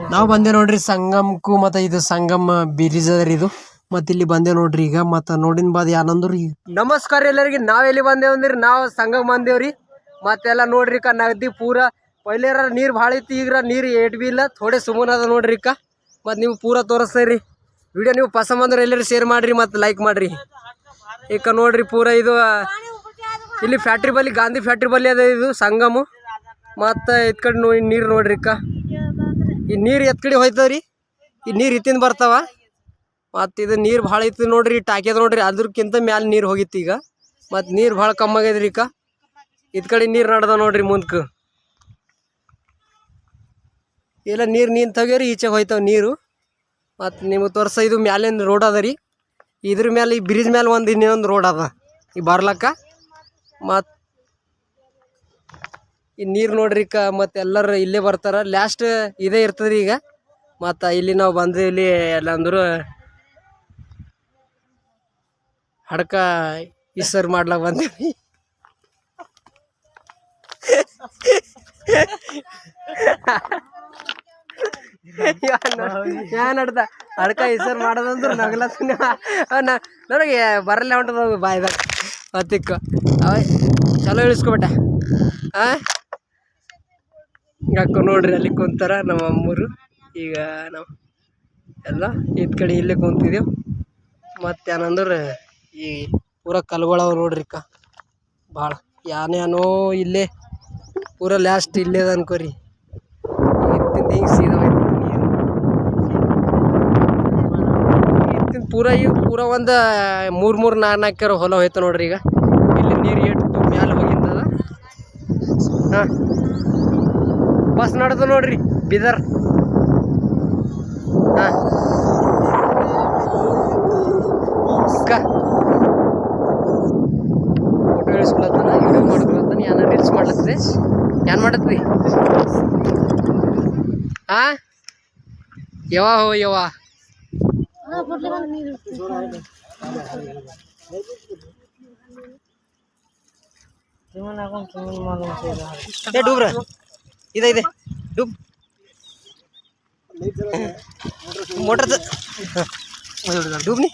ನಾವು ಬಂದೆ ನೋಡ್ರಿ ಸಂಗಮಕ್ಕೂ ಮತ್ತೆ ಇದು ಸಂಗಮ ಬ್ರಿಡ್ಜ್ ಅದರಿ ಇದು ಮತ್ತೆ ಇಲ್ಲಿ ಬಂದೆ ನೋಡ್ರಿ ಈಗ ಮತ್ತೆ ನೋಡಿನ ಬಾದ್ ಯಾನಂದ್ರಿ ನಮಸ್ಕಾರ ಎಲ್ಲರಿಗೆ ನಾವೆಲ್ಲಿ ಬಂದೇವ್ ಅಂದ್ರಿ ನಾವು ಸಂಗಮ್ ಬಂದೇವ್ರಿ ಮತ್ತೆಲ್ಲ ನೋಡ್ರಿ ನಗದಿ ಪೂರ ಪೈಲೇರ ನೀರ್ ಭಾಳ ಐತಿ ಈಗ ನೀರ್ ಏಟ್ ಬಿ ಇಲ್ಲ ಥೋಡೆ ಸುಮ್ಮನೆ ಅದ ನೋಡ್ರಿ ಮತ್ತೆ ನೀವು ಪೂರ ತೋರಿಸ್ತೀರಿ ವಿಡಿಯೋ ನೀವು ಪಸಂದ್ ಬಂದ್ರೆ ಎಲ್ಲರೂ ಶೇರ್ ಮಾಡ್ರಿ ಮತ್ತೆ ಲೈಕ್ ಮಾಡ್ರಿ ಈಗ ನೋಡ್ರಿ ಪೂರ ಇದು ಇಲ್ಲಿ ಫ್ಯಾಕ್ಟ್ರಿ ಬಲ್ಲಿ ಗಾಂಧಿ ಫ್ಯಾಕ್ಟ್ರಿ ಬಲ್ಲಿ ಅದ ಇದು ಸಂಗಮು ಮತ್ತು ಇದ್ ಕಡೆ ನೀರು ನೋಡ್ರಿ ಈ ನೀರು ಎತ್ ಕಡೆ ಹೋಯ್ತವ್ರಿ ಈ ನೀರು ಇತ್ತಿಂದ ಬರ್ತಾವ ಮತ್ತು ಇದು ನೀರು ಭಾಳ ಐತಿ ನೋಡ್ರಿ ಟಾಕಿ ಅದ ನೋಡ್ರಿ ಅದ್ರಕ್ಕಿಂತ ಮ್ಯಾಲೆ ನೀರು ಹೋಗಿತ್ತು ಈಗ ಮತ್ತು ನೀರು ಭಾಳ ಕಮ್ಮಿ ಆಗ್ಯದ್ರಿ ಇದ್ ಕಡೆ ನೀರು ನಡ್ದ ನೋಡ್ರಿ ಮುಂದಕ್ಕೆ ಎಲ್ಲ ನೀರು ನಿಂತೋಗ್ಯವ್ರಿ ಈಚೆಗೆ ಹೋಯ್ತಾವ ನೀರು ಮತ್ತು ನಿಮಗೆ ತೋರ್ಸ ಇದು ಮ್ಯಾಲಿನ ರೋಡ್ ಅದ ರೀ ಇದ್ರ ಮೇಲೆ ಈ ಬ್ರಿಡ್ಜ್ ಮೇಲೆ ಒಂದು ಇನ್ನೊಂದು ರೋಡ್ ಅದ ಈ ಬರ್ಲಕ್ಕ ಮತ್ತು ಈ ನೀರು ನೋಡ್ರಿ ಮತ್ತು ಎಲ್ಲರೂ ಇಲ್ಲೇ ಬರ್ತಾರ ಲಾಸ್ಟ್ ಇದೇ ಇರ್ತದ್ರಿ ಈಗ ಮತ್ತು ಇಲ್ಲಿ ನಾವು ಬಂದು ಇಲ್ಲಿ ಎಲ್ಲ ಅಂದ್ರು ಹಡ್ಕ ಇಸರ್ ಮಾಡ್ಲಾಕ ಬಂದೀವಿ ಏನ್ ಅಡ್ದ ಅಡ್ಕ ಇಸರ್ ಮಾಡೋದಂದ್ರೆ ನಗಲತ್ತೀನಿ ನನಗೆ ಬರಲ್ಲ ಹೊಂಟದ ಬಾಯ್ದಾಗ ಮತ್ತಿಕ್ಕ ಚಲೋ ಇಳಿಸ್ಕೊಬಿಟ್ಟ ಯಾಕೋ ನೋಡ್ರಿ ಅಲ್ಲಿ ಕುಂತಾರ ನಮ್ಮ ಅಮ್ಮರು ಈಗ ನಾವು ಎಲ್ಲ ಇದ್ ಕಡೆ ಇಲ್ಲೇ ಕುಂತಿದ್ದೇವೆ ಮತ್ತೇನಂದ್ರೆ ಈ ಪೂರ ಕಲ್ಗಳವ ನೋಡ್ರಿ ಭಾಳ ಯಾನೇನೋ ಇಲ್ಲೇ ಪೂರ ಲಾಸ್ಟ್ ಇಲ್ಲೇ ಅದ ಅನ್ಕೋರಿ ಹಿಂಗೆ ಸೀದಾ ಪೂರ ಇವು ಪೂರ ಒಂದು ಮೂರು ನಾಲ್ಕು ಹೊಲ ಹೋಯ್ತು ನೋಡ್ರಿ ಈಗ ಇಲ್ಲಿ ನೀರು ಏಟು ಮ್ಯಾಲೆ ಹೋಗಿದ್ದದ ಹಾಂ ಬಸ್ ನಡೆದು ನೋಡ್ರಿ ಬೀದರ್ ಹಾಂ ಫೋಟೋ ಇಳಿಸ್ಕೊಳತ್ತಾನ ವಿಡಿಯೋ ಮಾಡ್ಕೊಳತ್ತಾನ ಏನ ರೀಲ್ಸ್ ಮಾಡ್ಲತ್ರಿ ಏನ್ ಮಾಡತ್ರಿ ಹಾಂ ಯವ್ವ ಡೂಬ್ರ ಇದೆ ಡೂಬ್ ಮೋಟರ್ ಡೂಬ್ನಿ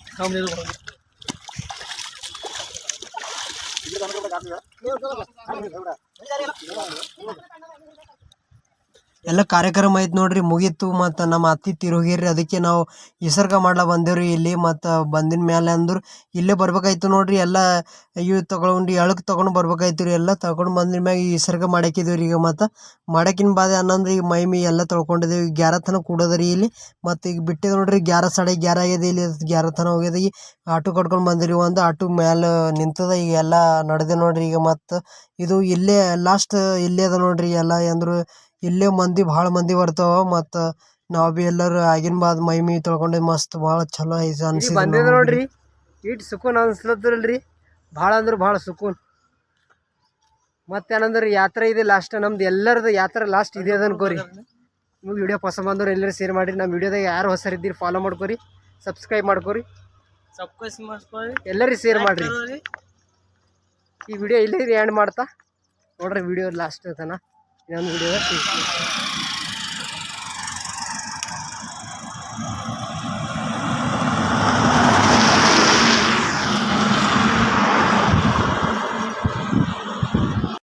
ಎಲ್ಲ ಕಾರ್ಯಕ್ರಮ ಐತೆ ನೋಡ್ರಿ ಮುಗೀತು ಮತ್ತು ನಮ್ಮ ಅತ್ತಿ ತಿರುಗಿರಿ ಅದಕ್ಕೆ ನಾವು ನಿಸರ್ಗ ಮಾಡ್ಲಾ ಬಂದೇವ್ರಿ ಇಲ್ಲಿ ಮತ್ತು ಬಂದಿನ ಮೇಲೆ ಅಂದ್ರೆ ಇಲ್ಲೇ ಬರ್ಬೇಕಾಯ್ತು ನೋಡ್ರಿ ಎಲ್ಲ ಇವು ತೊಗೊಂಡು ಎಳಕ್ಕೆ ತೊಗೊಂಡು ಬರ್ಬೇಕಾಯ್ತು ರೀ ಎಲ್ಲ ತೊಗೊಂಡು ಬಂದಿನ ಮ್ಯಾಗ ಈ ನಿಸರ್ಗ ಮಾಡಾಕಿದ್ದೀವಿ ರೀ ಈಗ ಮತ್ತು ಮಾಡಾಕಿನ ಬಾದ ಅನ್ನಂದ್ರೆ ಈಗ ಮೈ ಎಲ್ಲ ತೊಳ್ಕೊಂಡಿದ್ದೀವಿ ಗ್ಯಾರತನ ಕೂಡೋದ್ರಿ ಇಲ್ಲಿ ಮತ್ತು ಈಗ ಬಿಟ್ಟಿದೆ ನೋಡ್ರಿ 11 ಆಗ್ಯದ ಇಲ್ಲಿ ಗ್ಯಾರತನ ಹೋಗ್ಯದ ಈ ಆಟೋ ಕಟ್ಕೊಂಡು ಬಂದಿರಿ ಒಂದು ಆಟೋ ಮ್ಯಾಲೆ ನಿಂತದ ಈಗ ಎಲ್ಲ ನಡೆದೆ ನೋಡ್ರಿ ಈಗ ಮತ್ತು ಇದು ಇಲ್ಲೇ ಲಾಸ್ಟ್ ಇಲ್ಲೇ ಅದ ನೋಡ್ರಿ ಎಲ್ಲ ಅಂದ್ರು ಇಲ್ಲೇ ಭಾಳ ಮಂದಿ ಬರ್ತಾವ ಮತ್ತು ನಾವು ಭೀ ಎಲ್ಲರೂ ಆಗಿನ ಬಾದ್ ಮೈ ತೊಳ್ಕೊಂಡು ಮಸ್ತ್ ಭಾಳ ಚಲೋ ಐತೆ ಅನ್ಸಿದೆ ಬಂದಿದೆ ನೋಡ್ರಿ ಇಟ್ಟು ಸುಕೂನ್ ಅನ್ಸ್ಲತ್ತಲ್ರಿ ಭಾಳ ಅಂದ್ರೆ ಭಾಳ ಸುಕೂನ್ ಮತ್ತೇನಂದ್ರೆ ಯಾತ್ರೆ ಇದೆ ಲಾಸ್ಟ್ ನಮ್ದು ಎಲ್ಲರದು ಯಾತ್ರೆ ಲಾಸ್ಟ್ ಇದೆ ಅದ ಅನ್ಕೋರಿ ನಿಮ್ಗೆ ವಿಡಿಯೋ ಪಸಂದ್ ಬಂದವ್ರು ಎಲ್ಲರೂ ಶೇರ್ ಮಾಡಿರಿ ನಮ್ಮ ವಿಡಿಯೋದಾಗ ಯಾರು ಹೊಸರಿದ್ದೀರಿ ಫಾಲೋ ಮಾಡ್ಕೊರಿ ಸಬ್ಸ್ಕ್ರೈಬ್ ಮಾಡ್ಕೊರಿ ಎಲ್ಲರೂ ಶೇರ್ ಮಾಡಿರಿ ಈ ವಿಡಿಯೋ ಇಲ್ಲೇ ಎಂಡ್ ಮಾಡ್ತಾ ನೋಡ್ರಿ ವಿಡಿಯೋ ಲಾಸ್ಟ್ ತನ ಇನ್ನೊಂದು ವಿಡಿಯೋ